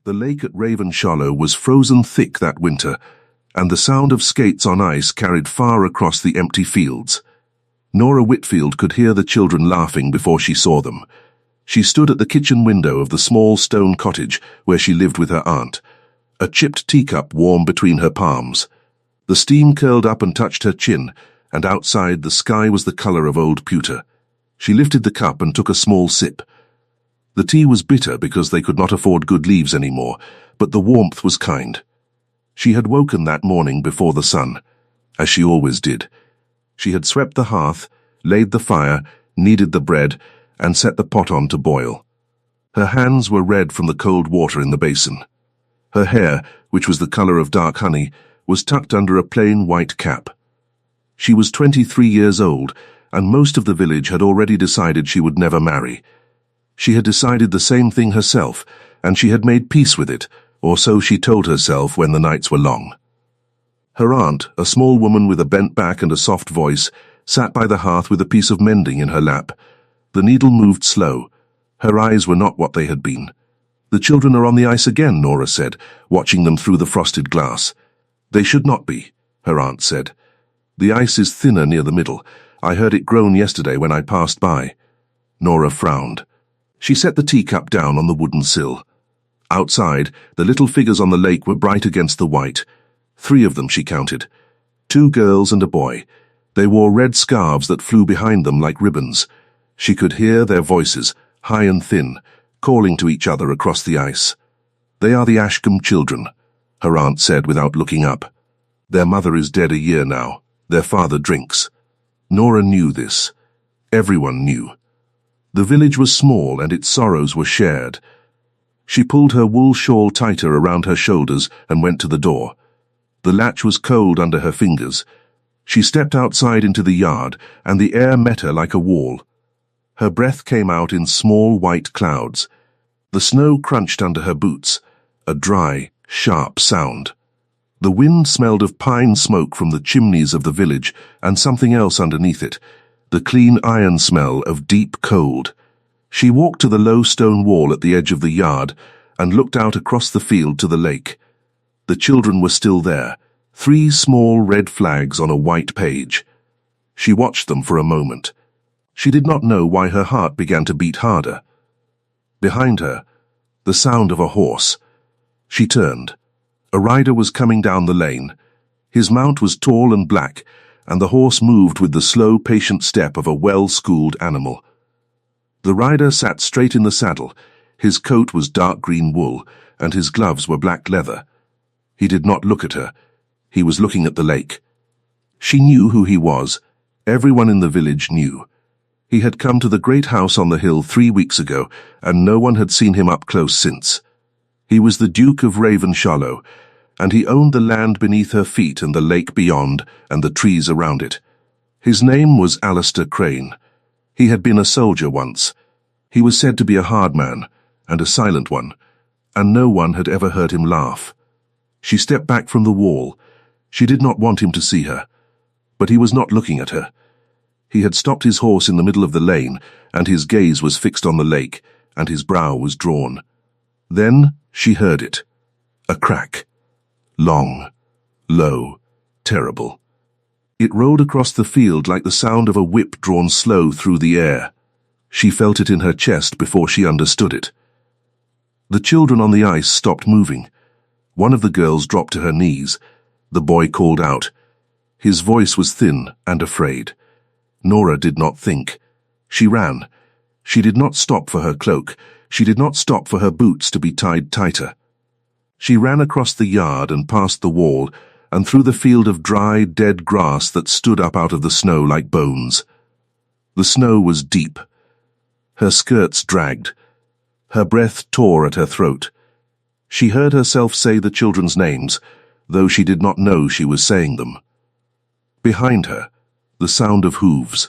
The lake at Ravenshallow was frozen thick that winter, and the sound of skates on ice carried far across the empty fields. Nora Whitfield could hear the children laughing before she saw them. She stood at the kitchen window of the small stone cottage where she lived with her aunt, a chipped teacup warm between her palms. The steam curled up and touched her chin, and outside the sky was the colour of old pewter. She lifted the cup and took a small sip. The tea was bitter because they could not afford good leaves anymore, but the warmth was kind. She had woken that morning before the sun, as she always did. She had swept the hearth, laid the fire, kneaded the bread, and set the pot on to boil. Her hands were red from the cold water in the basin. Her hair, which was the colour of dark honey, was tucked under a plain white cap. She was 23 years old, and most of the village had already decided she would never marry. She had decided the same thing herself, and she had made peace with it, or so she told herself when the nights were long. Her aunt, a small woman with a bent back and a soft voice, sat by the hearth with a piece of mending in her lap. The needle moved slow. Her eyes were not what they had been. "The children are on the ice again," Nora said, watching them through the frosted glass. "They should not be," her aunt said. "The ice is thinner near the middle. I heard it groan yesterday when I passed by." Nora frowned. She set the teacup down on the wooden sill. Outside, the little figures on the lake were bright against the white. 3 of them, she counted. 2 girls and a boy. They wore red scarves that flew behind them like ribbons. She could hear their voices, high and thin, calling to each other across the ice. "They are the Ashcombe children," her aunt said without looking up. "Their mother is dead a year now. Their father drinks." Nora knew this. Everyone knew. The village was small and its sorrows were shared. She pulled her wool shawl tighter around her shoulders and went to the door. The latch was cold under her fingers. She stepped outside into the yard, and the air met her like a wall. Her breath came out in small white clouds. The snow crunched under her boots, a dry, sharp sound. The wind smelled of pine smoke from the chimneys of the village and something else underneath it, the clean iron smell of deep cold. She walked to the low stone wall at the edge of the yard and looked out across the field to the lake. The children were still there, 3 small red flags on a white page. She watched them for a moment. She did not know why her heart began to beat harder. Behind her, the sound of a horse. She turned. A rider was coming down the lane. His mount was tall and black, and the horse moved with the slow, patient step of a well-schooled animal. The rider sat straight in the saddle. His coat was dark green wool, and his gloves were black leather. He did not look at her. He was looking at the lake. She knew who he was. Everyone in the village knew. He had come to the great house on the hill 3 weeks ago, and no one had seen him up close since. He was the Duke of Ravenshallow, and he owned the land beneath her feet and the lake beyond and the trees around it. His name was Alistair Crane. He had been a soldier once. He was said to be a hard man, and a silent one, and no one had ever heard him laugh. She stepped back from the wall. She did not want him to see her. But he was not looking at her. He had stopped his horse in the middle of the lane, and his gaze was fixed on the lake, and his brow was drawn. Then she heard it. A crack. Long, low, terrible. It rolled across the field like the sound of a whip drawn slow through the air. She felt it in her chest before she understood it. The children on the ice stopped moving. One of the girls dropped to her knees. The boy called out. His voice was thin and afraid. Nora did not think. She ran. She did not stop for her cloak. She did not stop for her boots to be tied tighter. She ran across the yard and past the wall and through the field of dry, dead grass that stood up out of the snow like bones. The snow was deep. Her skirts dragged. Her breath tore at her throat. She heard herself say the children's names, though she did not know she was saying them. Behind her, the sound of hooves.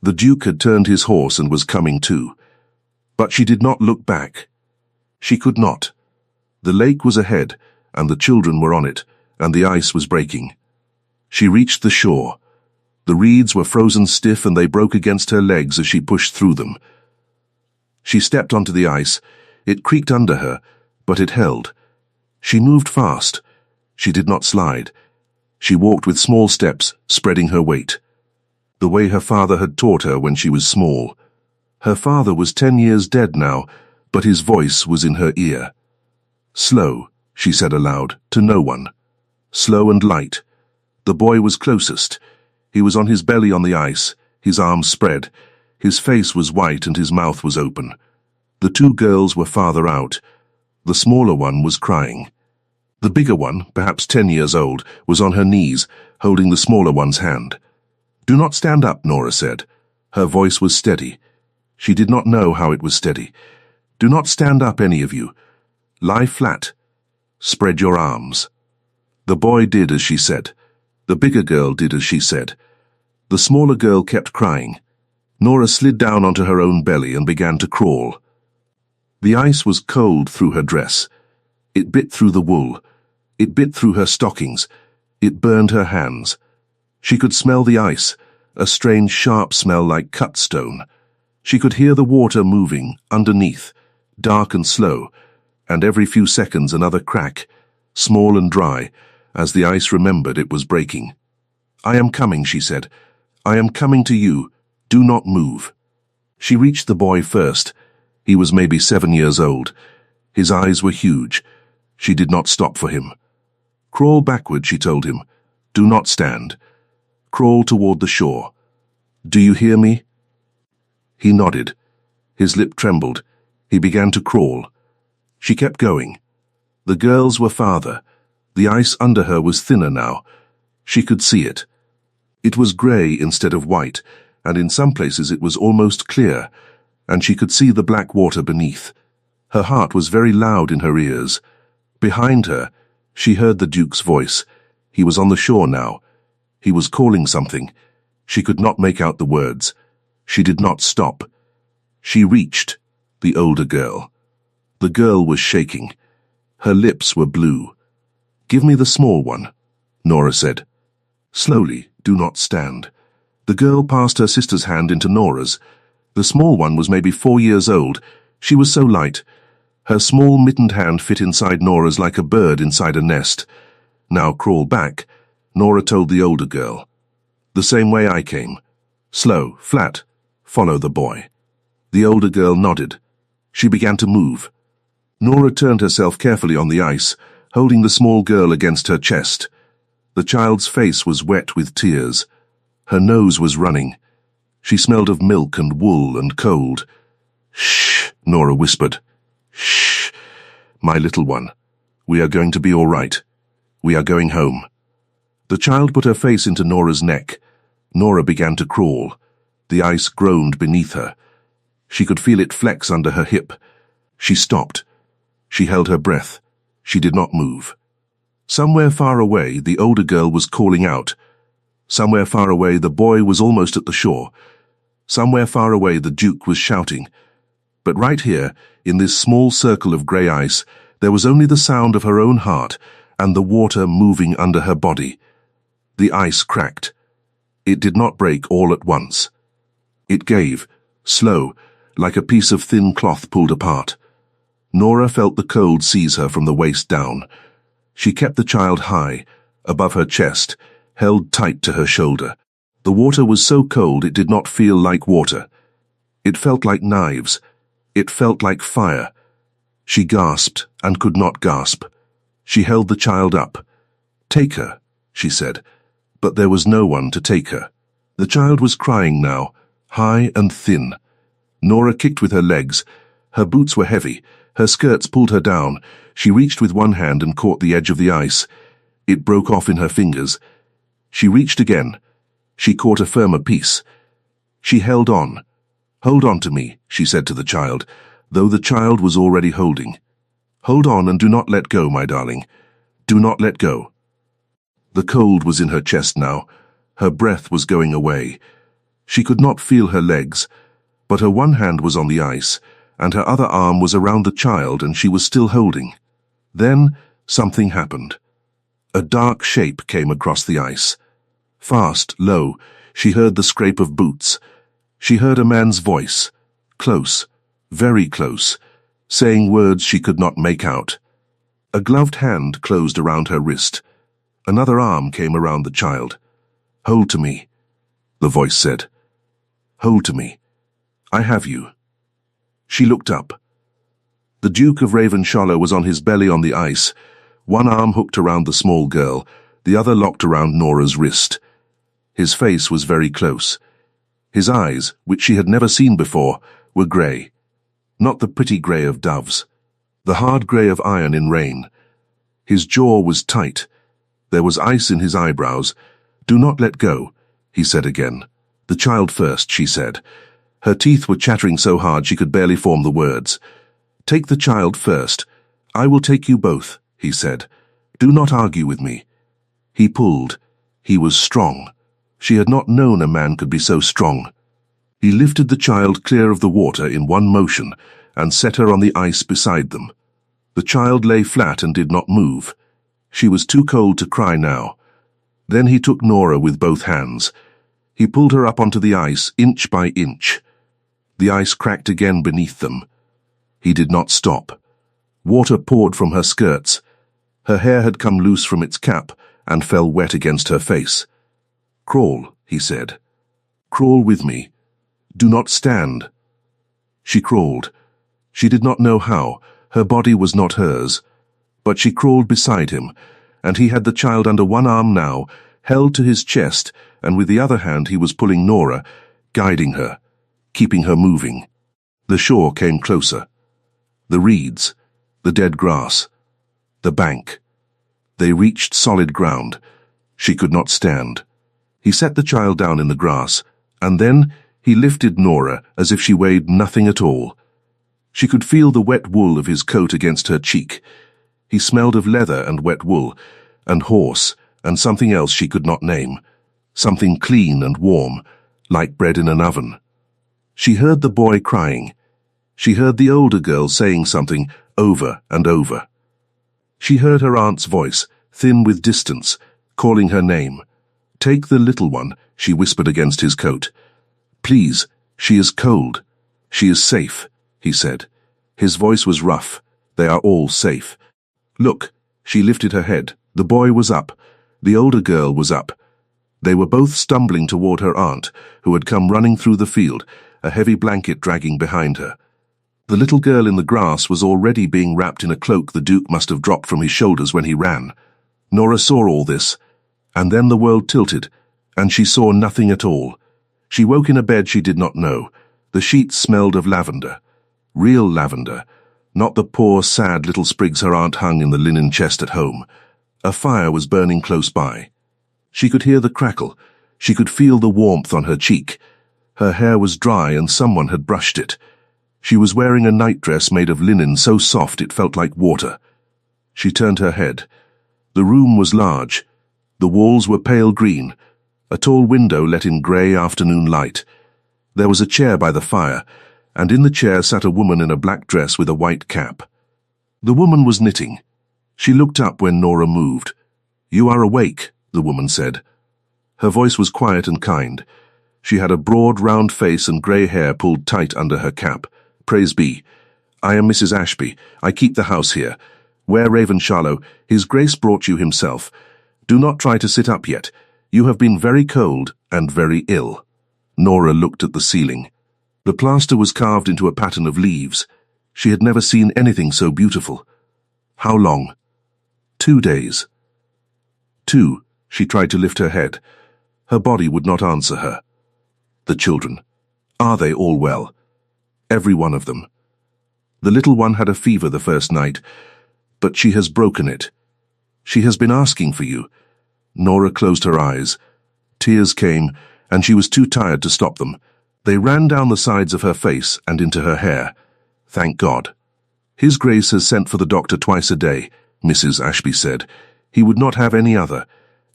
The Duke had turned his horse and was coming too. But she did not look back. She could not. The lake was ahead, and the children were on it, and the ice was breaking. She reached the shore. The reeds were frozen stiff and they broke against her legs as she pushed through them. She stepped onto the ice. It creaked under her. but it held. She moved fast. She did not slide. She walked with small steps, spreading her weight. The way her father had taught her when she was small. Her father was 10 years dead now, but his voice was in her ear. Slow, she said aloud, to no one. Slow and light. The boy was closest. He was on his belly on the ice, his arms spread. His face was white and his mouth was open. The two girls were farther out. The smaller one was crying. The bigger one, perhaps 10 years old, was on her knees, holding the smaller one's hand. "Do not stand up," Nora said. Her voice was steady. She did not know how it was steady. "Do not stand up, any of you. Lie flat. Spread your arms." The boy did as she said. The bigger girl did as she said. The smaller girl kept crying. Nora slid down onto her own belly and began to crawl. The ice was cold through her dress. It bit through the wool. It bit through her stockings. It burned her hands. She could smell the ice, a strange sharp smell like cut stone. She could hear the water moving underneath, dark and slow, and every few seconds another crack, small and dry, as the ice remembered it was breaking. "I am coming," she said. "I am coming to you. Do not move." She reached the boy first. He was maybe 7 years old. His eyes were huge. She did not stop for him. "Crawl backward," she told him. "Do not stand. Crawl toward the shore. Do you hear me?" He nodded. His lip trembled. He began to crawl. She kept going. The girls were farther. The ice under her was thinner now. She could see it. It was grey instead of white, and in some places it was almost clear, and she could see the black water beneath. Her heart was very loud in her ears. Behind her, she heard the Duke's voice. He was on the shore now. He was calling something. She could not make out the words. She did not stop. She reached the older girl. The girl was shaking. Her lips were blue. "Give me the small one," Nora said. "Slowly, do not stand." The girl passed her sister's hand into Nora's. The small one was maybe 4 years old. She was so light. Her small mittened hand fit inside Nora's like a bird inside a nest. "Now crawl back," Nora told the older girl. "The same way I came. Slow, flat. Follow the boy." The older girl nodded. She began to move. Nora turned herself carefully on the ice, holding the small girl against her chest. The child's face was wet with tears. Her nose was running. She smelled of milk and wool and cold. "Shh," Nora whispered. "Shh, my little one. We are going to be all right. We are going home." The child put her face into Nora's neck. Nora began to crawl. The ice groaned beneath her. She could feel it flex under her hip. She stopped. She held her breath. She did not move. Somewhere far away, the older girl was calling out. Somewhere far away, the boy was almost at the shore. Somewhere far away, the Duke was shouting. But right here, in this small circle of grey ice, there was only the sound of her own heart and the water moving under her body. The ice cracked. It did not break all at once. It gave, slow, like a piece of thin cloth pulled apart. Nora felt the cold seize her from the waist down. She kept the child high, above her chest, held tight to her shoulder. The water was so cold it did not feel like water. It felt like knives. It felt like fire. She gasped and could not gasp. She held the child up. "Take her," she said, but there was no one to take her. The child was crying now, high and thin. Nora kicked with her legs. Her boots were heavy. Her skirts pulled her down. She reached with one hand and caught the edge of the ice. It broke off in her fingers. She reached again. She caught a firmer piece. She held on. "Hold on to me," she said to the child, though the child was already holding. "Hold on and do not let go, my darling. Do not let go." The cold was in her chest now. Her breath was going away. She could not feel her legs, but her one hand was on the ice, and her other arm was around the child, and she was still holding. Then something happened. A dark shape came across the ice. Fast, low, she heard the scrape of boots. She heard a man's voice. Close, very close. saying words she could not make out. A gloved hand closed around her wrist. Another arm came around the child. "Hold to me," the voice said. "Hold to me. I have you." She looked up. The Duke of Ravenshallow was on his belly on the ice, one arm hooked around the small girl, the other locked around Nora's wrist. His face was very close. His eyes, which she had never seen before, were grey. Not the pretty grey of doves, the hard grey of iron in rain. His jaw was tight. There was ice in his eyebrows. "Do not let go," he said again. "The child first," she said. Her teeth were chattering so hard she could barely form the words. "Take the child first. I will take you both," he said. "Do not argue with me." He pulled. He was strong. She had not known a man could be so strong. He lifted the child clear of the water in one motion and set her on the ice beside them. The child lay flat and did not move. She was too cold to cry now. Then he took Nora with both hands. He pulled her up onto the ice, inch by inch. The ice cracked again beneath them. He did not stop. Water poured from her skirts. Her hair had come loose from its cap and fell wet against her face. "Crawl," he said. "Crawl with me. Do not stand." She crawled. She did not know how. Her body was not hers. But she crawled beside him, and he had the child under one arm now, held to his chest, and with the other hand he was pulling Nora, guiding her, keeping her moving. The shore came closer. The reeds, the dead grass, the bank. They reached solid ground. She could not stand. He set the child down in the grass, and then he lifted Nora as if she weighed nothing at all. She could feel the wet wool of his coat against her cheek. He smelled of leather and wet wool, and horse, and something else she could not name. Something clean and warm, like bread in an oven. She heard the boy crying. She heard the older girl saying something over and over. She heard her aunt's voice, thin with distance, calling her name. "Take the little one," she whispered against his coat. "Please, she is cold. She is safe," he said. His voice was rough. "They are all safe." "Look," she lifted her head. The boy was up. The older girl was up. They were both stumbling toward her aunt, who had come running through the field, a heavy blanket dragging behind her. The little girl in the grass was already being wrapped in a cloak the Duke must have dropped from his shoulders when he ran. Nora saw all this, and then the world tilted, and she saw nothing at all. She woke in a bed she did not know. The sheets smelled of lavender. Real lavender, not the poor, sad little sprigs her aunt hung in the linen chest at home. A fire was burning close by. She could hear the crackle. She could feel the warmth on her cheek. Her hair was dry and someone had brushed it. She was wearing a nightdress made of linen so soft it felt like water. She turned her head. The room was large. The walls were pale green. A tall window let in grey afternoon light. There was a chair by the fire, and in the chair sat a woman in a black dress with a white cap. The woman was knitting. She looked up when Nora moved. "You are awake," the woman said. Her voice was quiet and kind. She had a broad, round face and grey hair pulled tight under her cap. "Praise be. I am Mrs. Ashby. I keep the house here. Where Ravenshallow, His Grace brought you himself. Do not try to sit up yet. You have been very cold and very ill." Nora looked at the ceiling. The plaster was carved into a pattern of leaves. She had never seen anything so beautiful. "How long?" 2 days. 2. She tried to lift her head. Her body would not answer her. "The children. Are they all well?" "Every one of them. The little one had a fever the first night, but she has broken it. She has been asking for you." Nora closed her eyes. Tears came, and she was too tired to stop them. They ran down the sides of her face and into her hair. "Thank God. His Grace has sent for the doctor twice a day," Mrs. Ashby said. "He would not have any other,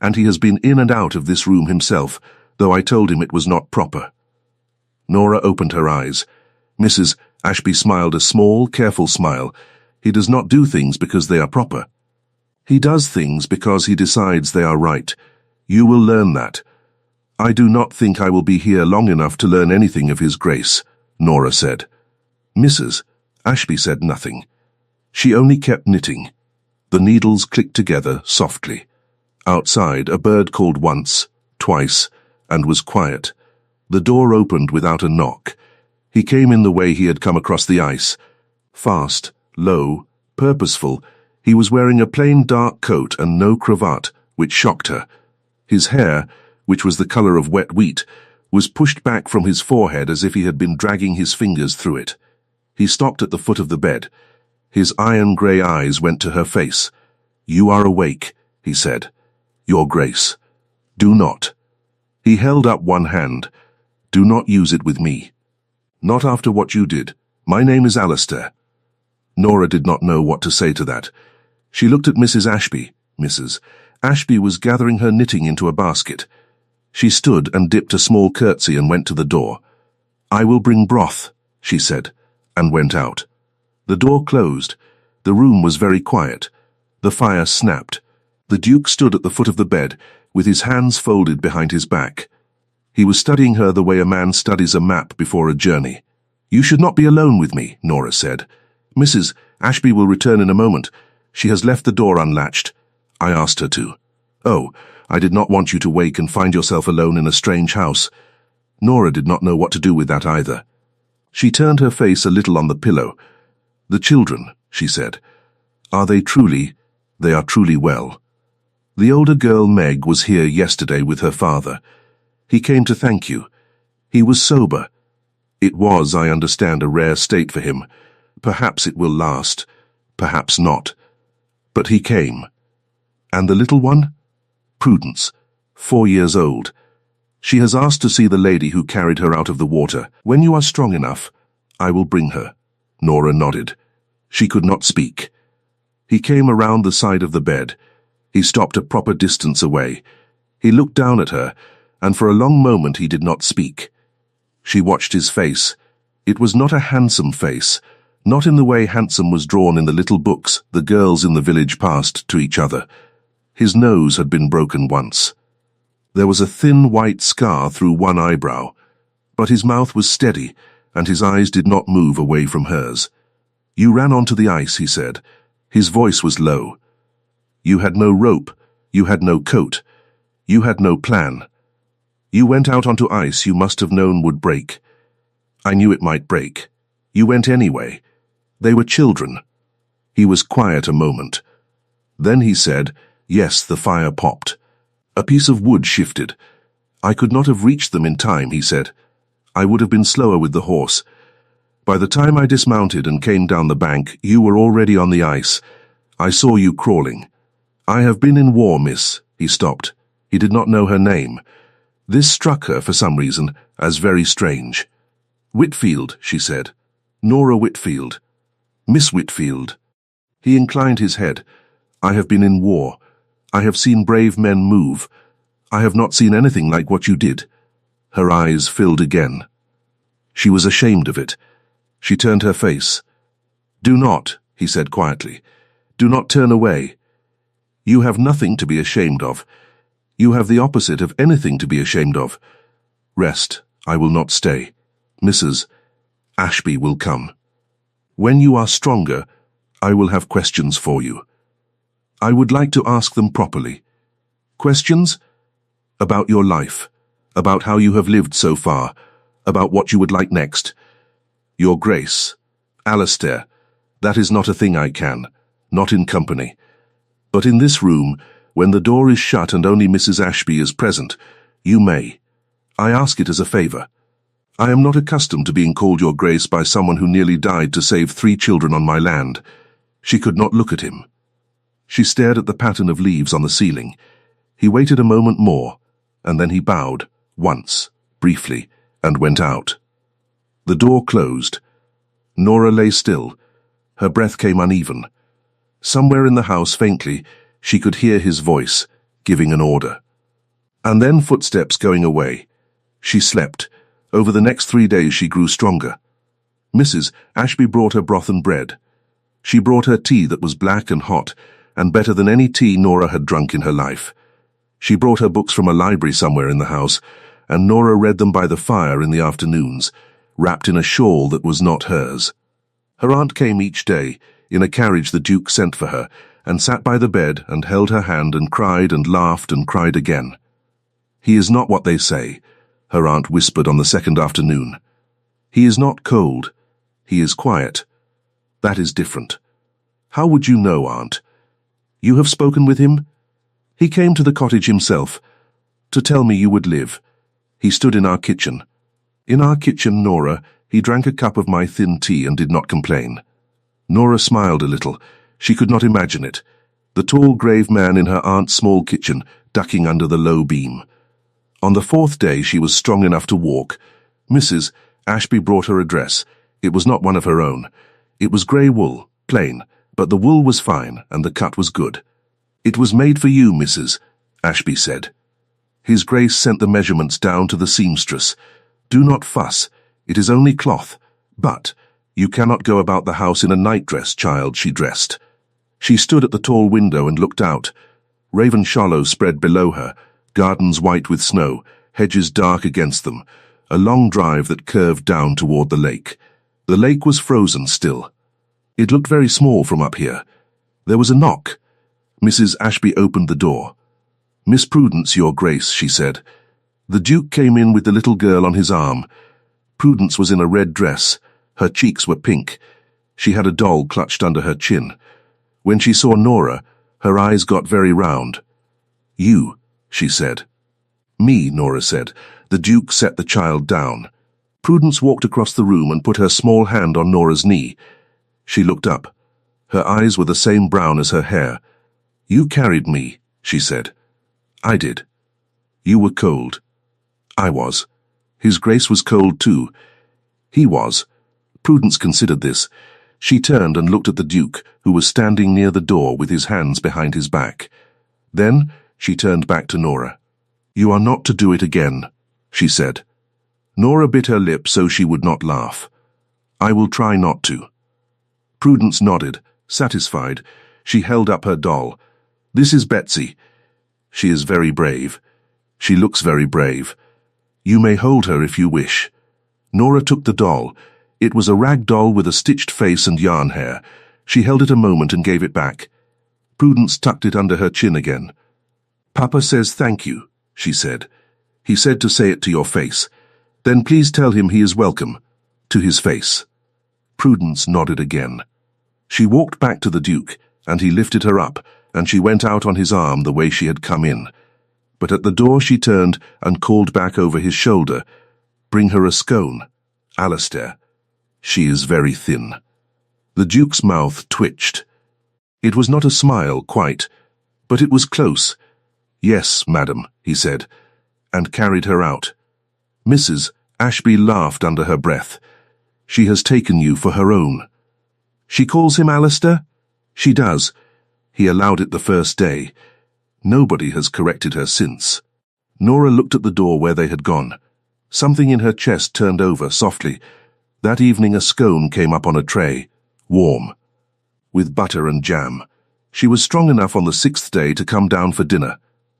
and he has been in and out of this room himself, though I told him it was not proper." Nora opened her eyes. Mrs. Ashby smiled a small, careful smile. "He does not do things because they are proper. He does things because he decides they are right. You will learn that." "I do not think I will be here long enough to learn anything of His Grace," Nora said. Mrs. Ashby said nothing. She only kept knitting. The needles clicked together softly. Outside, a bird called once, twice, and was quiet. The door opened without a knock. He came in the way he had come across the ice. Fast, low, purposeful. He was wearing a plain dark coat and no cravat, which shocked her. His hair, which was the color of wet wheat, was pushed back from his forehead as if he had been dragging his fingers through it. He stopped at the foot of the bed. His iron-grey eyes went to her face. "You are awake," he said. "Your Grace. Do not." He held up one hand. "Do not use it with me. Not after what you did. My name is Alistair." Nora did not know what to say to that. She looked at Mrs. Ashby. Mrs. Ashby was gathering her knitting into a basket. She stood and dipped a small curtsy and went to the door. "I will bring broth," she said, and went out. The door closed. The room was very quiet. The fire snapped. The Duke stood at the foot of the bed, with his hands folded behind his back. He was studying her the way a man studies a map before a journey. "You should not be alone with me," Nora said. "Mrs. Ashby will return in a moment. She has left the door unlatched. I asked her to." "Oh, I did not want you to wake and find yourself alone in a strange house." Nora did not know what to do with that either. She turned her face a little on the pillow. "The children," she said. They are truly well. The older girl, Meg, was here yesterday with her father. He came to thank you. He was sober. It was, I understand, a rare state for him. Perhaps it will last. Perhaps not. But he came. And the little one? Prudence, 4 years old. She has asked to see the lady who carried her out of the water. When you are strong enough, I will bring her. Nora nodded. She could not speak. He came around the side of the bed. He stopped a proper distance away. He looked down at her, and for a long moment he did not speak. She watched his face. It was not a handsome face, not in the way handsome was drawn in the little books the girls in the village passed to each other. His nose had been broken once. There was a thin white scar through one eyebrow, but his mouth was steady, and his eyes did not move away from hers. "You ran onto the ice," he said. His voice was low. "You had no rope. You had no coat. You had no plan. You went out onto ice you must have known would break. I knew it might break. You went anyway. They were children." He was quiet a moment. Then he said, "Yes, the fire popped. A piece of wood shifted. I could not have reached them in time," he said. "I would have been slower with the horse. By the time I dismounted and came down the bank, you were already on the ice. I saw you crawling. I have been in war, miss." He stopped. He did not know her name. This struck her, for some reason, as very strange. "Whitfield," she said. "Nora Whitfield. Miss Whitfield." He inclined his head. "I have been in war. I have seen brave men move. I have not seen anything like what you did." Her eyes filled again. She was ashamed of it. She turned her face. "Do not," he said quietly. "Do not turn away. You have nothing to be ashamed of. You have the opposite of anything to be ashamed of. Rest. I will not stay. Mrs. Ashby will come. When you are stronger, I will have questions for you. I would like to ask them properly. Questions? About your life, about how you have lived so far, about what you would like next. Your Grace, Alistair, that is not a thing I can, not in company. But in this room, when the door is shut and only Mrs. Ashby is present, you may. I ask it as a favour. I am not accustomed to being called Your Grace by someone who nearly died to save 3 children on my land." She could not look at him. She stared at the pattern of leaves on the ceiling. He waited a moment more, and then he bowed, once, briefly, and went out. The door closed. Nora lay still. Her breath came uneven. Somewhere in the house, faintly, she could hear his voice, giving an order. And then footsteps going away. She slept. Over the next 3 days she grew stronger. Mrs. Ashby brought her broth and bread. She brought her tea that was black and hot, and better than any tea Nora had drunk in her life. She brought her books from a library somewhere in the house, and Nora read them by the fire in the afternoons, wrapped in a shawl that was not hers. Her aunt came each day, in a carriage the Duke sent for her, and sat by the bed and held her hand and cried and laughed and cried again. "He is not what they say," her aunt whispered on the second afternoon. "He is not cold. He is quiet. That is different." "How would you know, aunt?" "You have spoken with him?" "He came to the cottage himself, to tell me you would live. He stood in our kitchen." "In our kitchen, Nora, he drank a cup of my thin tea and did not complain." Nora smiled a little. She could not imagine it. The tall, grave man in her aunt's small kitchen, ducking under the low beam. On the fourth day she was strong enough to walk. Mrs. Ashby brought her a dress. It was not one of her own. It was grey wool, plain, but the wool was fine and the cut was good. "It was made for you, Mrs. Ashby said. His Grace sent the measurements down to the seamstress. "Do not fuss. It is only cloth. But you cannot go about the house in a nightdress, child," she dressed. She stood at the tall window and looked out. Ravenshallow spread below her, gardens white with snow, hedges dark against them, a long drive that curved down toward the lake. The lake was frozen still. It looked very small from up here. There was a knock. Mrs. Ashby opened the door. "Miss Prudence, Your Grace," she said. The Duke came in with the little girl on his arm. Prudence was in a red dress. Her cheeks were pink. She had a doll clutched under her chin. When she saw Nora, her eyes got very round. "You," she said. "Me," Nora said. The Duke set the child down. Prudence walked across the room and put her small hand on Nora's knee. She looked up. Her eyes were the same brown as her hair. "You carried me," she said. "I did." "You were cold." "I was." His Grace was cold too. He was. Prudence considered this. She turned and looked at the Duke, who was standing near the door with his hands behind his back. Then she turned back to Nora. "You are not to do it again," she said. Nora bit her lip so she would not laugh. "I will try not to." Prudence nodded, satisfied. She held up her doll. "This is Betsy. She is very brave. She looks very brave. You may hold her if you wish." Nora took the doll. It was a rag doll with a stitched face and yarn hair. She held it a moment and gave it back. Prudence tucked it under her chin again. "Papa says thank you," she said. "He said to say it to your face. Then please tell him he is welcome. To his face." Prudence nodded again. She walked back to the Duke, and he lifted her up, and she went out on his arm the way she had come in. But at the door she turned and called back over his shoulder, "Bring her a scone, Alistair. She is very thin." The Duke's mouth twitched. It was not a smile, quite, but it was close. "Yes, madam," he said, and carried her out. Mrs. Ashby laughed under her breath. "She has taken you for her own." "She calls him Alistair?" "She does. He allowed it the first day. Nobody has corrected her since." Nora looked at the door where they had gone. Something in her chest turned over softly. That evening a scone came up on a tray, warm, with butter and jam. She was strong enough on the sixth day to come down for dinner.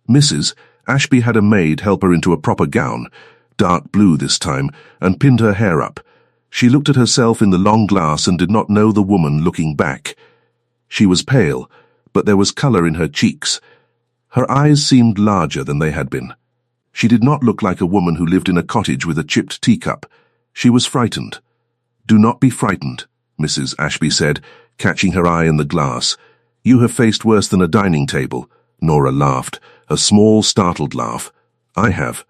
Mrs. Ashby had a maid help her into a proper gown, dark blue this time, and pinned her hair up. She looked at herself in the long glass and did not know the woman looking back. She was pale, but there was colour in her cheeks. Her eyes seemed larger than they had been. She did not look like a woman who lived in a cottage with a chipped teacup. She was frightened. "Do not be frightened," Mrs. Ashby said, catching her eye in the glass. "You have faced worse than a dining table." Nora laughed, a small, startled laugh. "I have."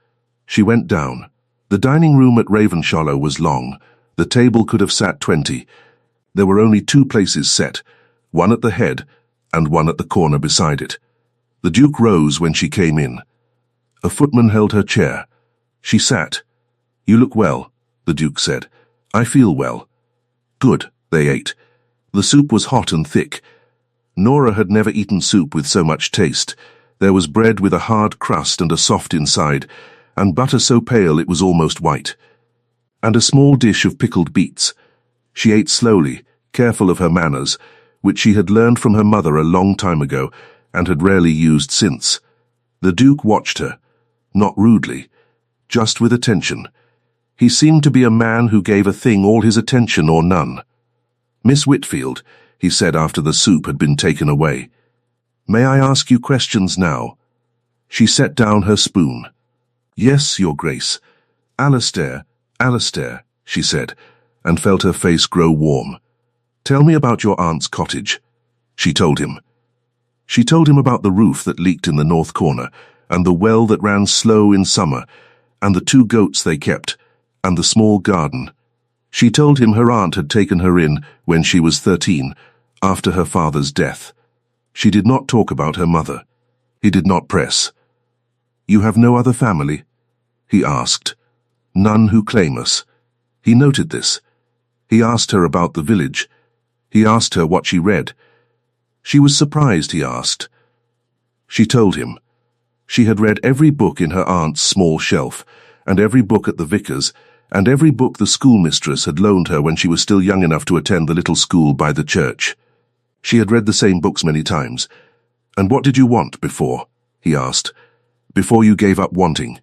She went down. The dining room at Ravenshallow was long. The table could have sat 20. There were only 2 places set, one at the head and one at the corner beside it. The Duke rose when she came in. A footman held her chair. She sat. "You look well," the Duke said. "I feel well." Good, they ate. The soup was hot and thick. Nora had never eaten soup with so much taste. There was bread with a hard crust and a soft inside, and butter so pale it was almost white. And a small dish of pickled beets. She ate slowly, careful of her manners, which she had learned from her mother a long time ago, and had rarely used since. The Duke watched her, not rudely, just with attention. He seemed to be a man who gave a thing all his attention or none. "Miss Whitfield," he said after the soup had been taken away, "may I ask you questions now?" She set down her spoon. "Yes, Your Grace." "Alistair, Alistair," she said, and felt her face grow warm. "Tell me about your aunt's cottage." She told him. She told him about the roof that leaked in the north corner, and the well that ran slow in summer, and the 2 goats they kept, and the small garden. She told him her aunt had taken her in when she was 13, after her father's death. She did not talk about her mother. He did not press. "You have no other family?" he asked. "None who claim us." He noted this. He asked her about the village. He asked her what she read. She was surprised he asked. She told him. She had read every book in her aunt's small shelf, and every book at the vicar's, and every book the schoolmistress had loaned her when she was still young enough to attend the little school by the church. She had read the same books many times. "And what did you want before?" he asked. "Before you gave up wanting?"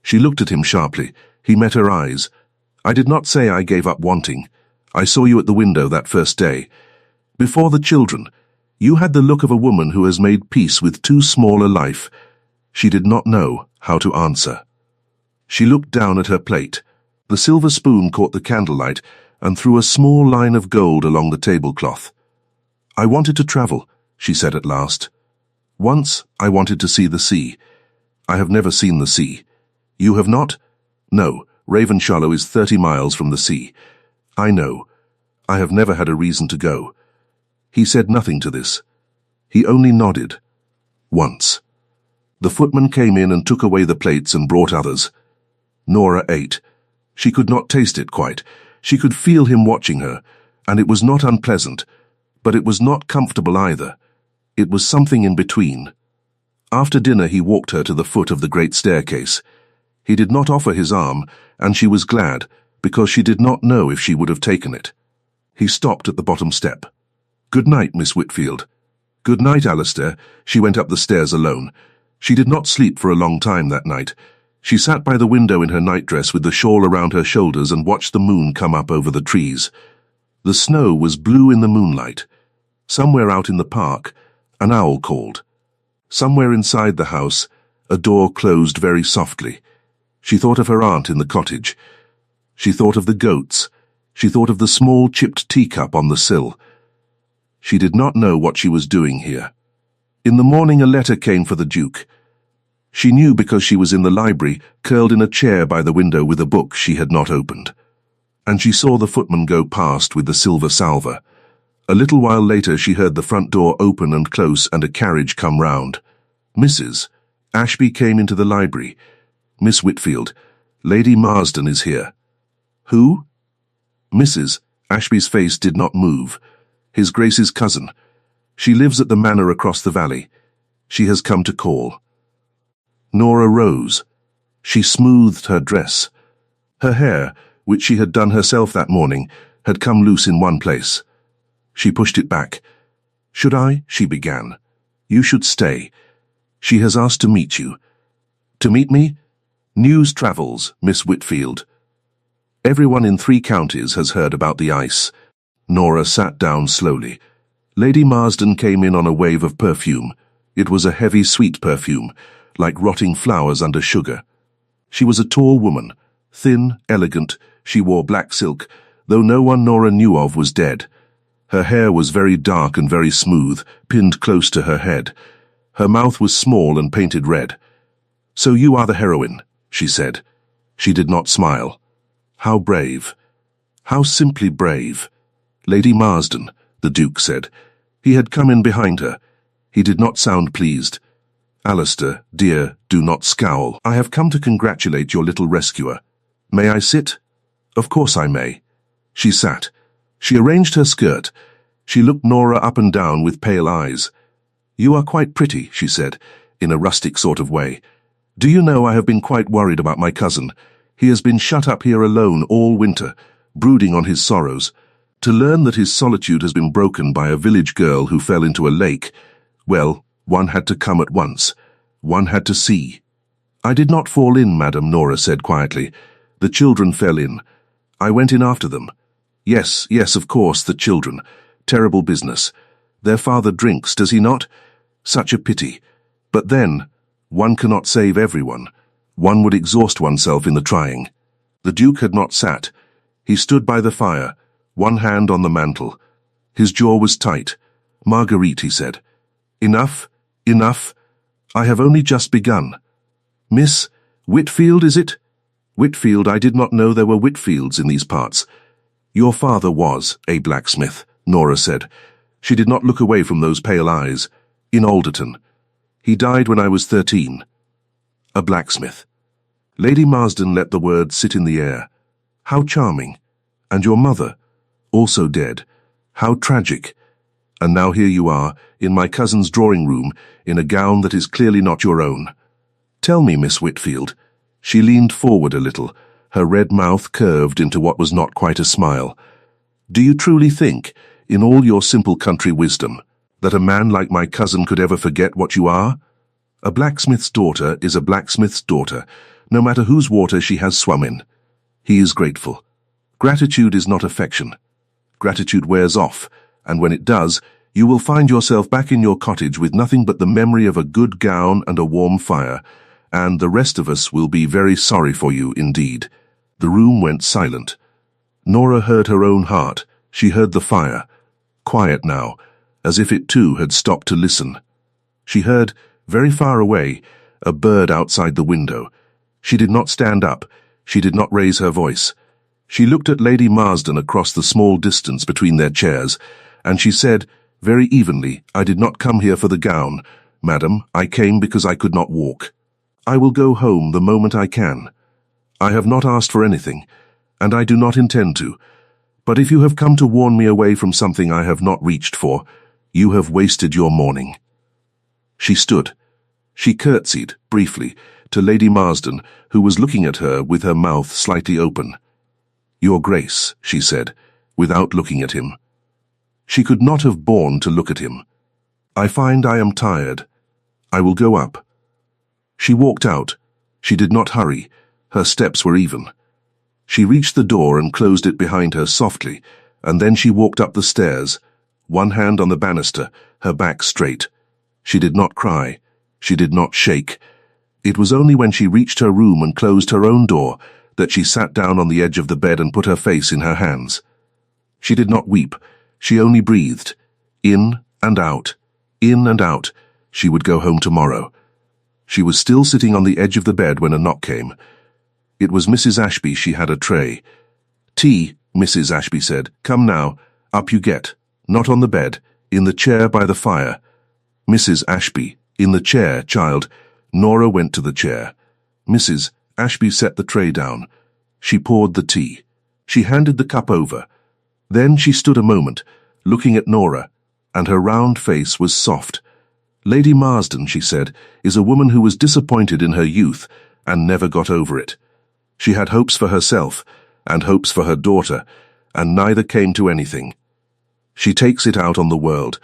She looked at him sharply. He met her eyes. "I did not say I gave up wanting. I saw you at the window that first day. Before the children, you had the look of a woman who has made peace with too small a life." She did not know how to answer. She looked down at her plate. The silver spoon caught the candlelight and threw a small line of gold along the tablecloth. "I wanted to travel," she said at last. "Once I wanted to see the sea. I have never seen the sea. You have not?" "No, Ravenshallow is 30 miles from the sea." "I know. I have never had a reason to go." He said nothing to this. He only nodded. Once. The footman came in and took away the plates and brought others. Nora ate. She could not taste it quite. She could feel him watching her, and it was not unpleasant, but it was not comfortable either. It was something in between. After dinner he walked her to the foot of the great staircase. He did not offer his arm, and she was glad, because she did not know if she would have taken it. He stopped at the bottom step. "Good night, Miss Whitfield." "Good night, Alistair." She went up the stairs alone. She did not sleep for a long time that night. She sat by the window in her nightdress with the shawl around her shoulders and watched the moon come up over the trees. The snow was blue in the moonlight. Somewhere out in the park, an owl called. Somewhere inside the house, a door closed very softly. She thought of her aunt in the cottage. She thought of the goats. She thought of the small chipped teacup on the sill. She did not know what she was doing here. In the morning a letter came for the Duke. She knew because she was in the library, curled in a chair by the window with a book she had not opened. And she saw the footman go past with the silver salver. A little while later she heard the front door open and close and a carriage come round. "Mrs. Ashby came into the library. Miss Whitfield, Lady Marsden is here." "Who?" "Mrs." Ashby's face did not move. "His Grace's cousin. She lives at the manor across the valley. She has come to call." Nora rose. She smoothed her dress. Her hair, which she had done herself that morning, had come loose in one place. She pushed it back. "Should I?" she began. "You should stay. She has asked to meet you." "To meet me?" "News travels, Miss Whitfield. Everyone in 3 counties has heard about the ice." Nora sat down slowly. Lady Marsden came in on a wave of perfume. It was a heavy, sweet perfume, like rotting flowers under sugar. She was a tall woman, thin, elegant. She wore black silk, though no one Nora knew of was dead. Her hair was very dark and very smooth, pinned close to her head. Her mouth was small and painted red. "So you are the heroine," she said. She did not smile. "How brave. How simply brave." "Lady Marsden," the Duke said. He had come in behind her. He did not sound pleased. "Alistair, dear, do not scowl. I have come to congratulate your little rescuer. May I sit?" "Of course I may." She sat. She arranged her skirt. She looked Nora up and down with pale eyes. "You are quite pretty," she said, in a rustic sort of way. "Do you know I have been quite worried about my cousin. He has been shut up here alone all winter, brooding on his sorrows. To learn that his solitude has been broken by a village girl who fell into a lake, well, one had to come at once. One had to see." "I did not fall in, madam," Nora said quietly. "The children fell in. I went in after them. Yes, yes, of course, the children. Terrible business. Their father drinks, does he not? Such a pity. But then, one cannot save everyone. One would exhaust oneself in the trying. The Duke had not sat. He stood by the fire, one hand on the mantel. His jaw was tight. Marguerite, he said. Enough, enough. I have only just begun. Miss Whitfield, is it? Whitfield, I did not know there were Whitfields in these parts. Your father was a blacksmith, Nora said. She did not look away from those pale eyes. In Alderton. He died when I was 13. A blacksmith. Lady Marsden let the word sit in the air. How charming. And your mother, also dead. How tragic. And now here you are, in my cousin's drawing room, in a gown that is clearly not your own. Tell me, Miss Whitfield. She leaned forward a little, her red mouth curved into what was not quite a smile. Do you truly think, in all your simple country wisdom, that a man like my cousin could ever forget what you are? A blacksmith's daughter is a blacksmith's daughter, no matter whose water she has swum in. He is grateful. Gratitude is not affection. Gratitude wears off, and when it does, you will find yourself back in your cottage with nothing but the memory of a good gown and a warm fire, and the rest of us will be very sorry for you indeed. The room went silent. Nora heard her own heart. She heard the fire. Quiet now, as if it too had stopped to listen. She heard, very far away, a bird outside the window. She did not stand up. She did not raise her voice. She looked at Lady Marsden across the small distance between their chairs, and she said, very evenly, I did not come here for the gown, madam. I came because I could not walk. I will go home the moment I can. I have not asked for anything, and I do not intend to. But if you have come to warn me away from something I have not reached for, you have wasted your morning. She stood. She curtsied, briefly, to Lady Marsden, who was looking at her with her mouth slightly open. Your Grace, she said, without looking at him. She could not have borne to look at him. I find I am tired. I will go up. She walked out. She did not hurry. Her steps were even. She reached the door and closed it behind her softly, and then she walked up the stairs, one hand on the banister, her back straight. She did not cry. She did not shake. It was only when she reached her room and closed her own door that she sat down on the edge of the bed and put her face in her hands. She did not weep. She only breathed. In and out. In and out. She would go home tomorrow. She was still sitting on the edge of the bed when a knock came. It was Mrs. Ashby. She had a tray. Tea, Mrs. Ashby said. Come now. Up you get. Not on the bed. In the chair by the fire. Mrs. Ashby. In the chair, child. Nora went to the chair. Mrs. Ashby set the tray down. She poured the tea. She handed the cup over. Then she stood a moment, looking at Nora, and her round face was soft. Lady Marsden, she said, is a woman who was disappointed in her youth and never got over it. She had hopes for herself and hopes for her daughter, and neither came to anything. She takes it out on the world.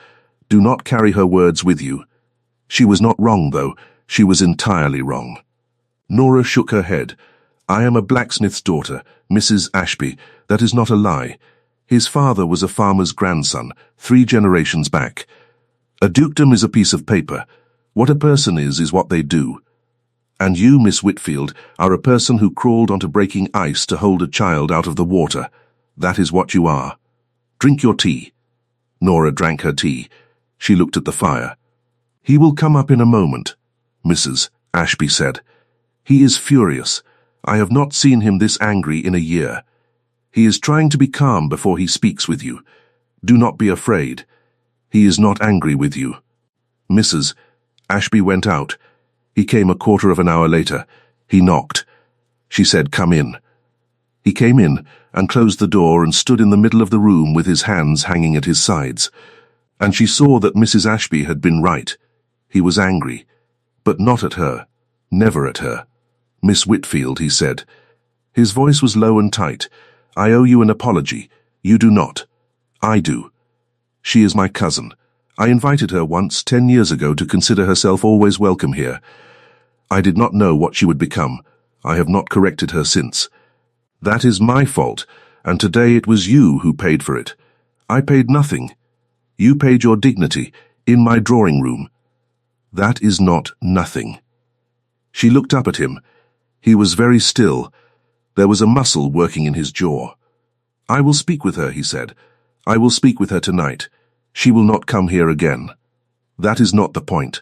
Do not carry her words with you. She was not wrong, though. She was entirely wrong. Nora shook her head. I am a blacksmith's daughter, Mrs. Ashby. That is not a lie. His father was a farmer's grandson, 3 generations back. A dukedom is a piece of paper. What a person is what they do. And you, Miss Whitfield, are a person who crawled onto breaking ice to hold a child out of the water. That is what you are. Drink your tea. Nora drank her tea. She looked at the fire. He will come up in a moment, Mrs. Ashby said. He is furious. I have not seen him this angry in a year. He is trying to be calm before he speaks with you. Do not be afraid. He is not angry with you. Mrs. Ashby went out. He came a quarter of an hour later. He knocked. She said, come in. He came in and closed the door and stood in the middle of the room with his hands hanging at his sides. And she saw that Mrs. Ashby had been right. He was angry, but not at her, never at her. Miss Whitfield, he said. His voice was low and tight. I owe you an apology. You do not. I do. She is my cousin. I invited her once, 10 years ago, to consider herself always welcome here. I did not know what she would become. I have not corrected her since. That is my fault. and today it was you who paid for it. I paid nothing. You paid your dignity, in my drawing room. That is not nothing." She looked up at him. He was very still. There was a muscle working in his jaw. "I will speak with her," he said. "I will speak with her tonight. She will not come here again." "That is not the point.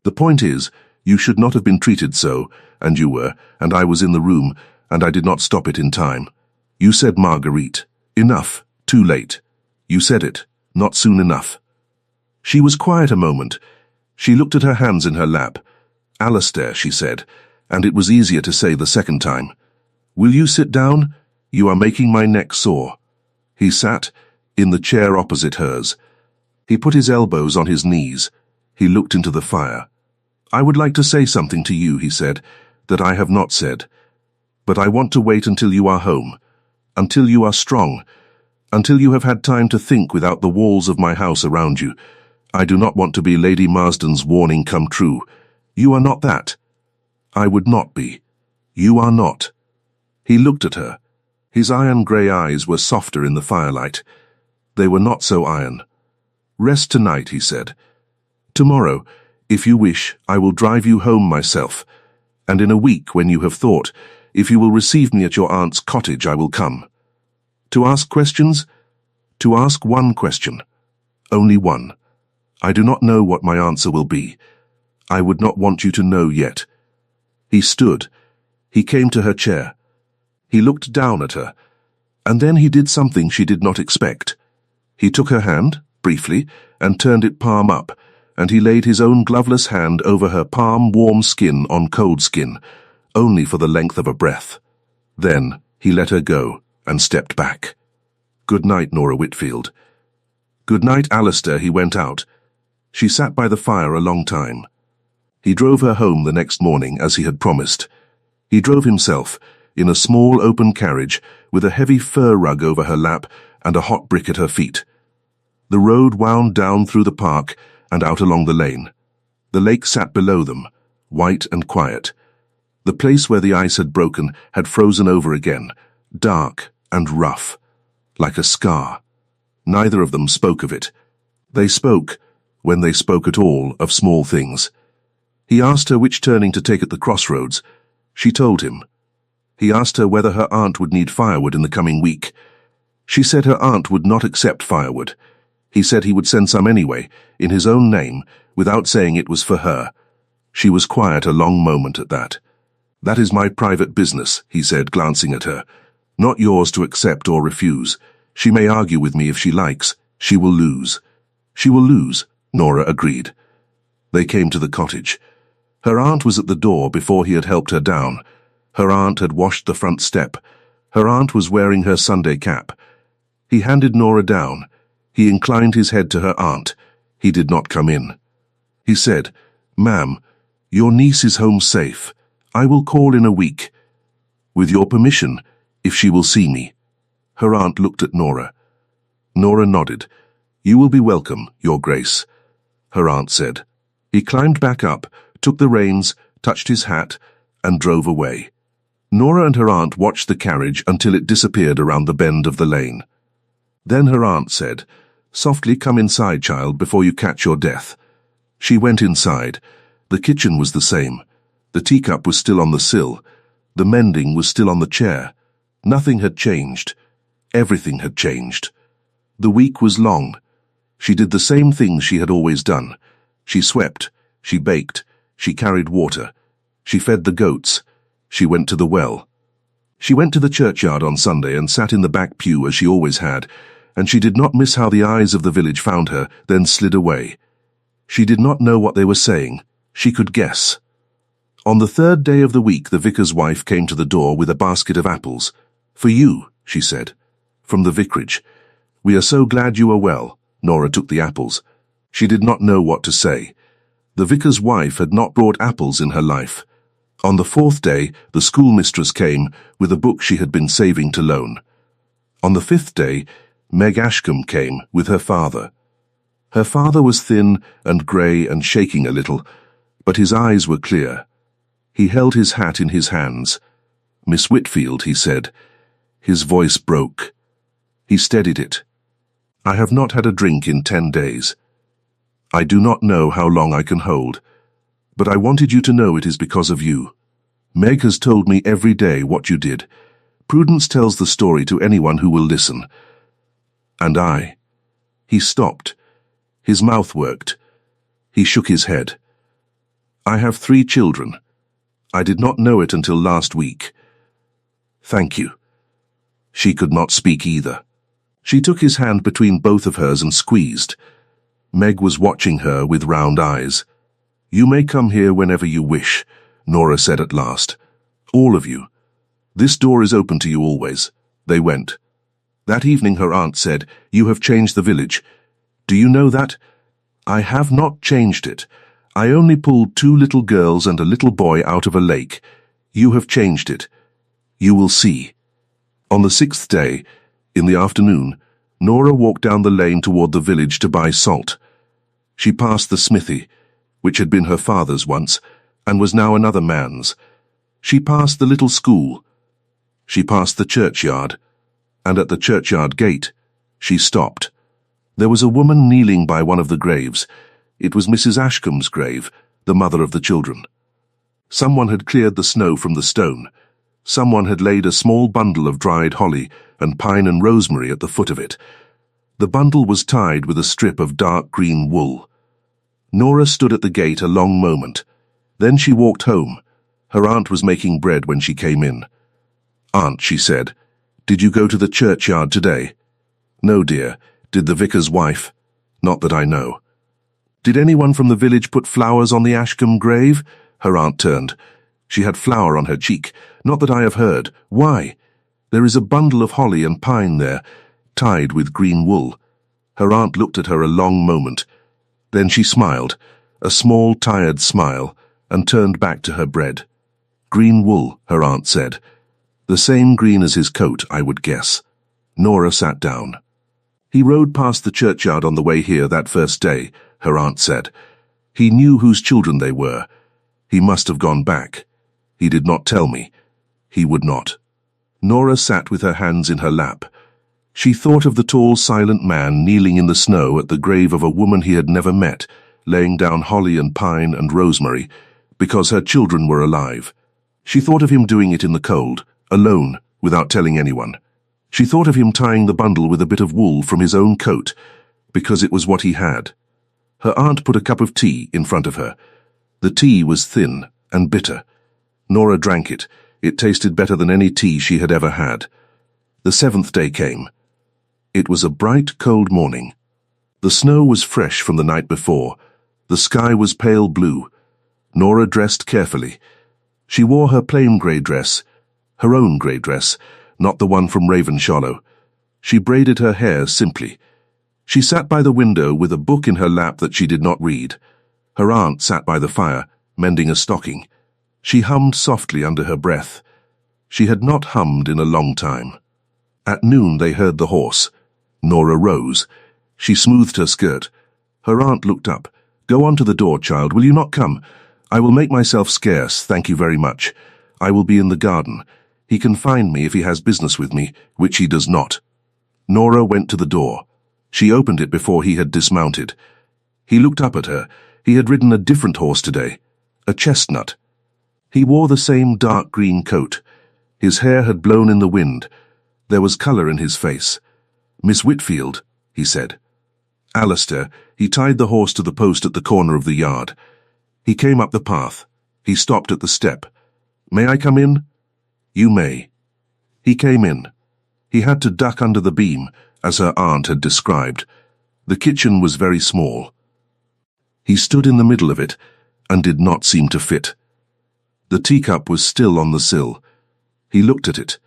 The point is, you should not have been treated so, and you were, and I was in the room, and I did not stop it in time. You said, Marguerite, enough, too late. You said it, not soon enough." She was quiet a moment. She looked at her hands in her lap. "Alistair," she said, and it was easier to say the second time. "Will you sit down? You are making my neck sore." He sat, in the chair opposite hers. He put his elbows on his knees. He looked into the fire. "I would like to say something to you," he said, "that I have not said. But I want to wait until you are home, until you are strong, until you have had time to think without the walls of my house around you. I do not want to be Lady Marsden's warning come true. You are not that. I would not be. You are not." He looked at her. His iron-grey eyes were softer in the firelight. They were not so iron. "Rest tonight," he said. "Tomorrow, if you wish, I will drive you home myself. And in a week, when you have thought, if you will receive me at your aunt's cottage, I will come. To ask questions? To ask one question. Only one. I do not know what my answer will be. I would not want you to know yet." He stood. He came to her chair. He looked down at her. And then he did something she did not expect. He took her hand, briefly, and turned it palm up, and he laid his own gloveless hand over her palm-warm skin on cold skin, only for the length of a breath. Then he let her go and stepped back. "Good night, Nora Whitfield." "Good night, Alistair," he went out. She sat by the fire a long time. He drove her home the next morning, as he had promised. He drove himself, in a small open carriage, with a heavy fur rug over her lap and a hot brick at her feet. The road wound down through the park and out along the lane. The lake sat below them, white and quiet. The place where the ice had broken had frozen over again, dark and rough, like a scar. Neither of them spoke of it. They spoke, when they spoke at all, of small things. He asked her which turning to take at the crossroads. She told him. He asked her whether her aunt would need firewood in the coming week. She said her aunt would not accept firewood. He said he would send some anyway, in his own name, without saying it was for her. She was quiet a long moment at that. "That is my private business," he said, glancing at her. "Not yours to accept or refuse. She may argue with me if she likes. She will lose." "She will lose," Nora agreed. They came to the cottage. Her aunt was at the door before he had helped her down. Her aunt had washed the front step. Her aunt was wearing her Sunday cap. He handed Nora down. He inclined his head to her aunt. He did not come in. He said, "Ma'am, your niece is home safe. I will call in a week. With your permission, if she will see me." Her aunt looked at Nora. Nora nodded. "You will be welcome, Your Grace," her aunt said. He climbed back up, took the reins, touched his hat, and drove away. Nora and her aunt watched the carriage until it disappeared around the bend of the lane. Then her aunt said, "Softly come inside, child, before you catch your death." She went inside. The kitchen was the same. The teacup was still on the sill. The mending was still on the chair. Nothing had changed. Everything had changed. The week was long. She did the same things she had always done. She swept. She baked. She carried water. She fed the goats. She went to the well. She went to the churchyard on Sunday and sat in the back pew as she always had, and she did not miss how the eyes of the village found her, then slid away. She did not know what they were saying. She could guess. On the third day of the week, the vicar's wife came to the door with a basket of apples. "For you," she said, "from the vicarage. We are so glad you are well." Nora took the apples. She did not know what to say. The vicar's wife had not brought apples in her life. On the fourth day, the schoolmistress came with a book she had been saving to loan. On the fifth day, Meg Ashcombe came with her father. Her father was thin and grey and shaking a little, but his eyes were clear. He held his hat in his hands. "Miss Whitfield," he said. His voice broke. He steadied it. I have not had a drink in 10 days. I do not know how long I can hold, but I wanted you to know it is because of you. Meg has told me every day what you did. Prudence tells the story to anyone who will listen. And I. He stopped. His mouth worked. He shook his head. I have 3 children. I did not know it until last week. Thank you. She could not speak either. She took his hand between both of hers and squeezed. Meg was watching her with round eyes. You may come here whenever you wish, Nora said at last. All of you. This door is open to you always. They went. That evening her aunt said, You have changed the village. Do you know that? I have not changed it. I only pulled 2 little girls and a little boy out of a lake. You have changed it. You will see. On the 6th day, in the afternoon, Nora walked down the lane toward the village to buy salt. She passed the smithy, which had been her father's once, and was now another man's. She passed the little school. She passed the churchyard, and at the churchyard gate, she stopped. There was a woman kneeling by one of the graves. It was Mrs. Ashcombe's grave, the mother of the children. Someone had cleared the snow from the stone. Someone had laid a small bundle of dried holly and pine and rosemary at the foot of it. The bundle was tied with a strip of dark green wool. Nora stood at the gate a long moment. Then she walked home. Her aunt was making bread when she came in. Aunt, she said, did you go to the churchyard today? No, dear. Did the vicar's wife? Not that I know. Did anyone from the village put flowers on the Ashcombe grave? Her aunt turned. She had flour on her cheek. Not that I have heard. Why? There is a bundle of holly and pine there, tied with green wool. Her aunt looked at her a long moment. Then she smiled, a small, tired smile, and turned back to her bread. Green wool, her aunt said. The same green as his coat, I would guess. Nora sat down. He rode past the churchyard on the way here that first day, her aunt said. He knew whose children they were. He must have gone back. He did not tell me. He would not. Nora sat with her hands in her lap. She thought of the tall, silent man kneeling in the snow at the grave of a woman he had never met, laying down holly and pine and rosemary, because her children were alive. She thought of him doing it in the cold, alone, without telling anyone. She thought of him tying the bundle with a bit of wool from his own coat, because it was what he had. Her aunt put a cup of tea in front of her. The tea was thin and bitter. Nora drank it. It tasted better than any tea she had ever had. The 7th day came. It was a bright, cold morning. The snow was fresh from the night before. The sky was pale blue. Nora dressed carefully. She wore her plain grey dress, her own grey dress, not the one from Ravenshallow. She braided her hair simply. She sat by the window with a book in her lap that she did not read. Her aunt sat by the fire, mending a stocking. She hummed softly under her breath. She had not hummed in a long time. At noon they heard the horse. Nora rose. She smoothed her skirt. Her aunt looked up. Go on to the door, child. Will you not come? I will make myself scarce, thank you very much. I will be in the garden. He can find me if he has business with me, which he does not. Nora went to the door. She opened it before he had dismounted. He looked up at her. He had ridden a different horse today, a chestnut. He wore the same dark green coat. His hair had blown in the wind. There was colour in his face. Miss Whitfield, he said. Alistair, he tied the horse to the post at the corner of the yard. He came up the path. He stopped at the step. May I come in? You may. He came in. He had to duck under the beam, as her aunt had described. The kitchen was very small. He stood in the middle of it, and did not seem to fit. The teacup was still on the sill. He looked at it.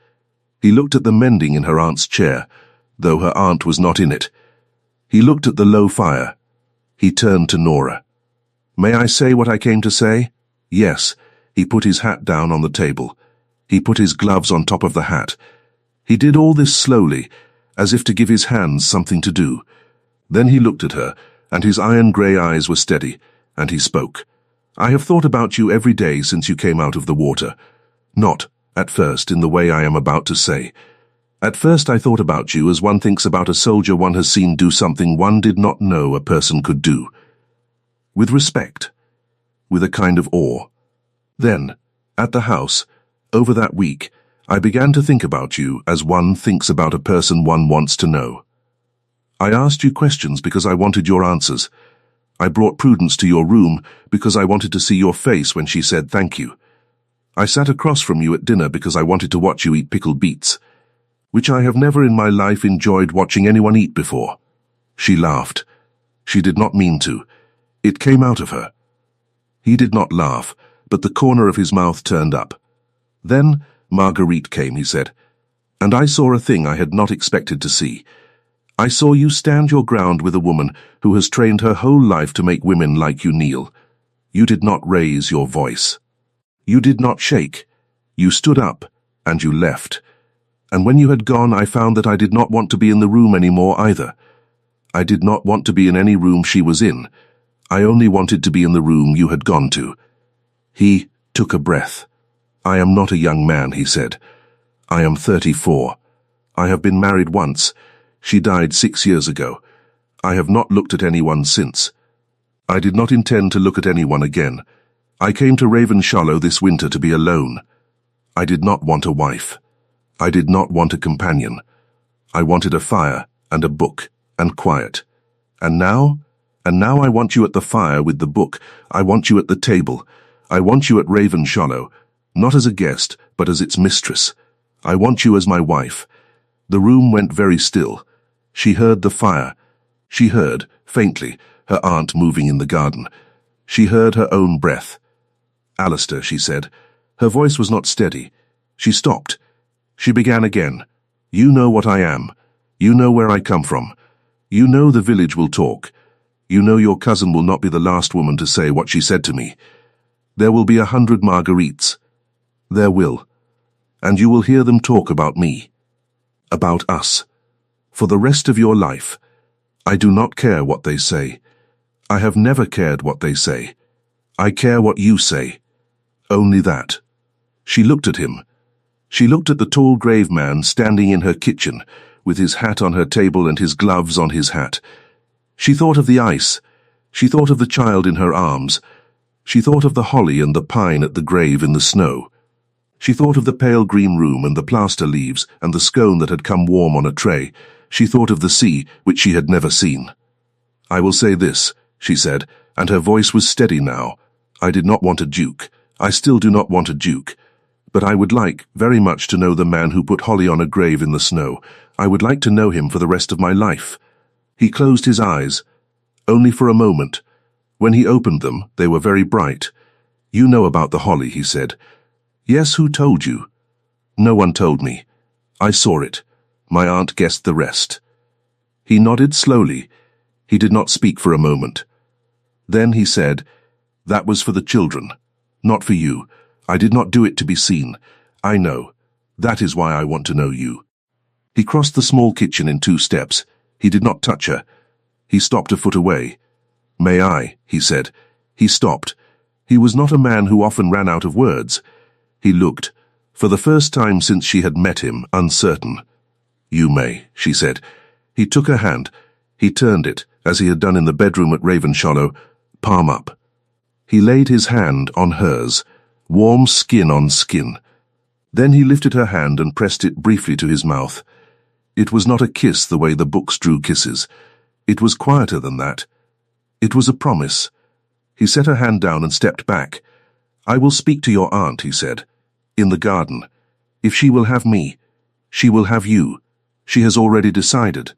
He looked at the mending in her aunt's chair, though her aunt was not in it. He looked at the low fire. He turned to Nora. May I say what I came to say? Yes. He put his hat down on the table. He put his gloves on top of the hat. He did all this slowly, as if to give his hands something to do. Then he looked at her, and his iron grey eyes were steady, and he spoke. I have thought about you every day since you came out of the water. Not, at first, in the way I am about to say. At first I thought about you as one thinks about a soldier one has seen do something one did not know a person could do. With respect, with a kind of awe. Then, at the house, over that week, I began to think about you as one thinks about a person one wants to know. I asked you questions because I wanted your answers. I brought Prudence to your room because I wanted to see your face when she said thank you. I sat across from you at dinner because I wanted to watch you eat pickled beets, which I have never in my life enjoyed watching anyone eat before. She laughed. She did not mean to. It came out of her. He did not laugh, but the corner of his mouth turned up. Then Marguerite came, he said, and I saw a thing I had not expected to see. I saw you stand your ground with a woman who has trained her whole life to make women like you kneel. You did not raise your voice. You did not shake. You stood up, and you left. And when you had gone, I found that I did not want to be in the room anymore either. I did not want to be in any room she was in. I only wanted to be in the room you had gone to. He took a breath. I am not a young man, he said. I am 34. I have been married once. She died 6 years ago. I have not looked at anyone since. I did not intend to look at anyone again. I came to Ravenshallow this winter to be alone. I did not want a wife. I did not want a companion. I wanted a fire and a book and quiet. And now I want you at the fire with the book. I want you at the table. I want you at Ravenshallow, not as a guest, but as its mistress. I want you as my wife. The room went very still. She heard the fire. She heard, faintly, her aunt moving in the garden. She heard her own breath. Alistair, she said. Her voice was not steady. She stopped. She began again. You know what I am. You know where I come from. You know the village will talk. You know your cousin will not be the last woman to say what she said to me. There will be 100 Marguerites. There will. And you will hear them talk about me. About us. For the rest of your life. I do not care what they say. I have never cared what they say. I care what you say. Only that. She looked at him. She looked at the tall grave man standing in her kitchen, with his hat on her table and his gloves on his hat. She thought of the ice. She thought of the child in her arms. She thought of the holly and the pine at the grave in the snow. She thought of the pale green room and the plaster leaves and the scone that had come warm on a tray. She thought of the sea, which she had never seen. I will say this, she said, and her voice was steady now. I did not want a duke. I still do not want a duke. But I would like, very much, to know the man who put holly on a grave in the snow. I would like to know him for the rest of my life. He closed his eyes. Only for a moment. When he opened them, they were very bright. You know about the holly, he said. Yes, who told you? No one told me. I saw it. My aunt guessed the rest. He nodded slowly. He did not speak for a moment. Then he said, That was for the children, not for you. I did not do it to be seen. I know. That is why I want to know you. He crossed the small kitchen in 2 steps. He did not touch her. He stopped a foot away. May I, he said. He stopped. He was not a man who often ran out of words. He looked, for the first time since she had met him, uncertain. You may, she said. He took her hand. He turned it, as he had done in the bedroom at Ravenshallow, palm up. He laid his hand on hers, warm skin on skin. Then he lifted her hand and pressed it briefly to his mouth. It was not a kiss the way the books drew kisses. It was quieter than that. It was a promise. He set her hand down and stepped back. I will speak to your aunt, he said, in the garden. If she will have me, she will have you. She has already decided.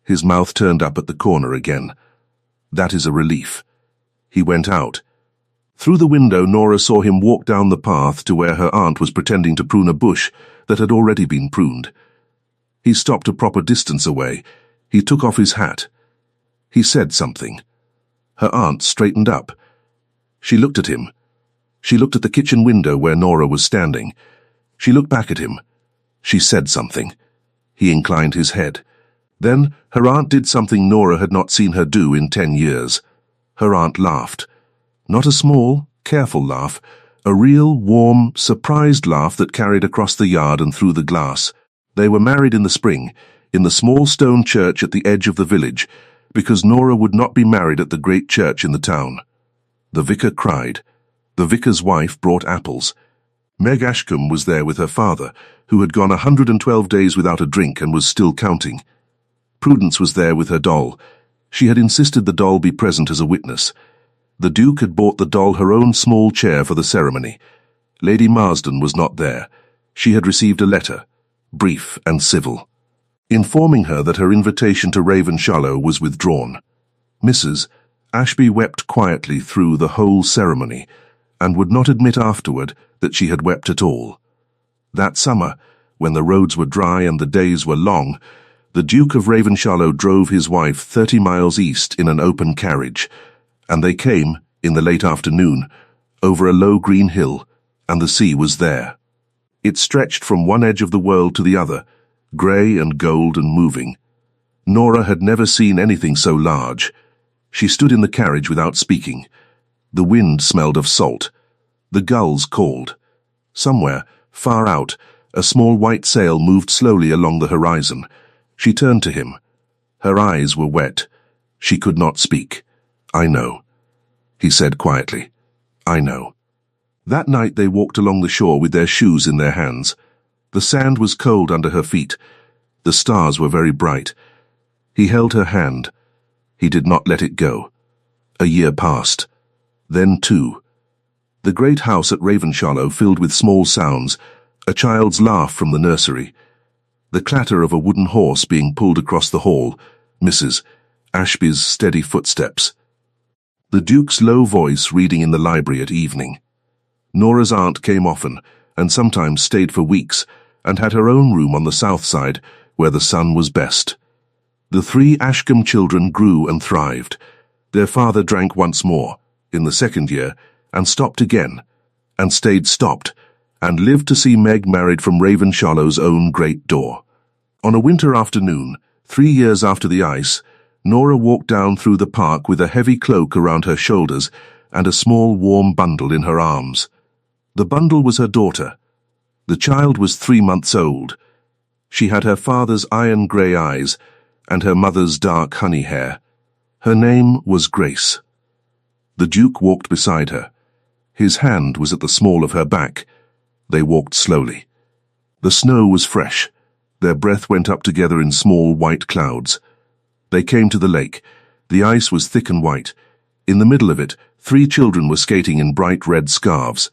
His mouth turned up at the corner again. That is a relief. He went out. Through the window, Nora saw him walk down the path to where her aunt was pretending to prune a bush that had already been pruned. He stopped a proper distance away. He took off his hat. He said something. Her aunt straightened up. She looked at him. She looked at the kitchen window where Nora was standing. She looked back at him. She said something. He inclined his head. Then her aunt did something Nora had not seen her do in 10 years. Her aunt laughed. Not a small, careful laugh, a real, warm, surprised laugh that carried across the yard and through the glass. They were married in the spring, in the small stone church at the edge of the village, because Nora would not be married at the great church in the town. The vicar cried. The vicar's wife brought apples. Meg Ashcombe was there with her father, who had gone 112 days without a drink and was still counting. Prudence was there with her doll. She had insisted the doll be present as a witness. The Duke had bought the doll her own small chair for the ceremony. Lady Marsden was not there. She had received a letter, brief and civil, informing her that her invitation to Ravenshallow was withdrawn. Mrs. Ashby wept quietly through the whole ceremony, and would not admit afterward that she had wept at all. That summer, when the roads were dry and the days were long, the Duke of Ravenshallow drove his wife 30 miles east in an open carriage, and they came, in the late afternoon, over a low green hill, and the sea was there. It stretched from one edge of the world to the other, grey and gold and moving. Nora had never seen anything so large. She stood in the carriage without speaking. The wind smelled of salt. The gulls called. Somewhere, far out, a small white sail moved slowly along the horizon. She turned to him. Her eyes were wet. She could not speak. "I know," he said quietly. "I know." That night they walked along the shore with their shoes in their hands. The sand was cold under her feet. The stars were very bright. He held her hand. He did not let it go. A year passed. Then 2. The great house at Ravenshallow filled with small sounds, a child's laugh from the nursery, the clatter of a wooden horse being pulled across the hall, Mrs. Ashby's steady footsteps, the Duke's low voice reading in the library at evening. Nora's aunt came often, and sometimes stayed for weeks, and had her own room on the south side, where the sun was best. The 3 Ashcombe children grew and thrived. Their father drank once more, in the second year, and stopped again, and stayed stopped, and lived to see Meg married from Ravenshallow's own great door. On a winter afternoon, 3 years after the ice, Nora walked down through the park with a heavy cloak around her shoulders and a small warm bundle in her arms. The bundle was her daughter. The child was 3 months old. She had her father's iron-grey eyes and her mother's dark honey hair. Her name was Grace. The Duke walked beside her. His hand was at the small of her back. They walked slowly. The snow was fresh. Their breath went up together in small white clouds. They came to the lake. The ice was thick and white. In the middle of it, 3 children were skating in bright red scarves.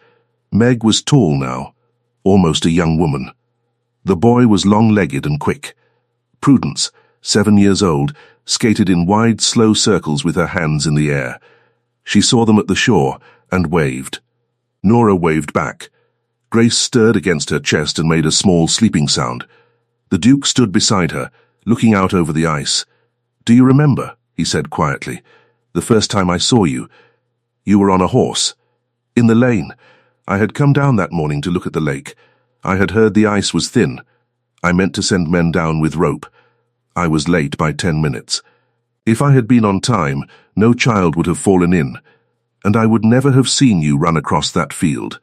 Meg was tall now, almost a young woman. The boy was long-legged and quick. Prudence, 7 years old, skated in wide, slow circles with her hands in the air. She saw them at the shore and waved. Nora waved back. Grace stirred against her chest and made a small sleeping sound. The Duke stood beside her, looking out over the ice. "Do you remember," he said quietly, "the first time I saw you? You were on a horse. In the lane. I had come down that morning to look at the lake. I had heard the ice was thin. I meant to send men down with rope. I was late by 10 minutes. If I had been on time, no child would have fallen in, and I would never have seen you run across that field."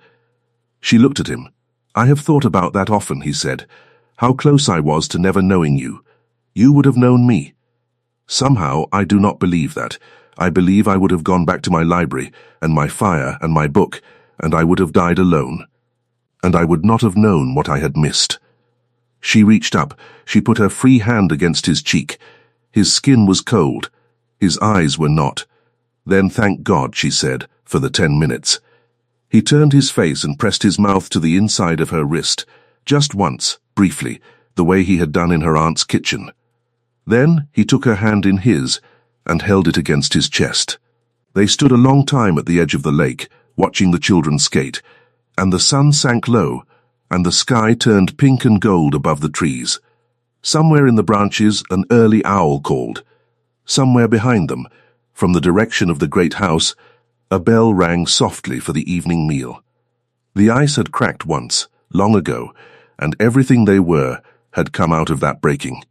She looked at him. "I have thought about that often," he said. "How close I was to never knowing you. You would have known me. Somehow I do not believe that. I believe I would have gone back to my library, and my fire, and my book, and I would have died alone. And I would not have known what I had missed." She reached up. She put her free hand against his cheek. His skin was cold. His eyes were not. "Then thank God," she said, "for the 10 minutes. He turned his face and pressed his mouth to the inside of her wrist, just once, briefly, the way he had done in her aunt's kitchen. Then he took her hand in his and held it against his chest. They stood a long time at the edge of the lake, watching the children skate, and the sun sank low, and the sky turned pink and gold above the trees. Somewhere in the branches an early owl called. Somewhere behind them, from the direction of the great house, a bell rang softly for the evening meal. The ice had cracked once, long ago, and everything they were had come out of that breaking.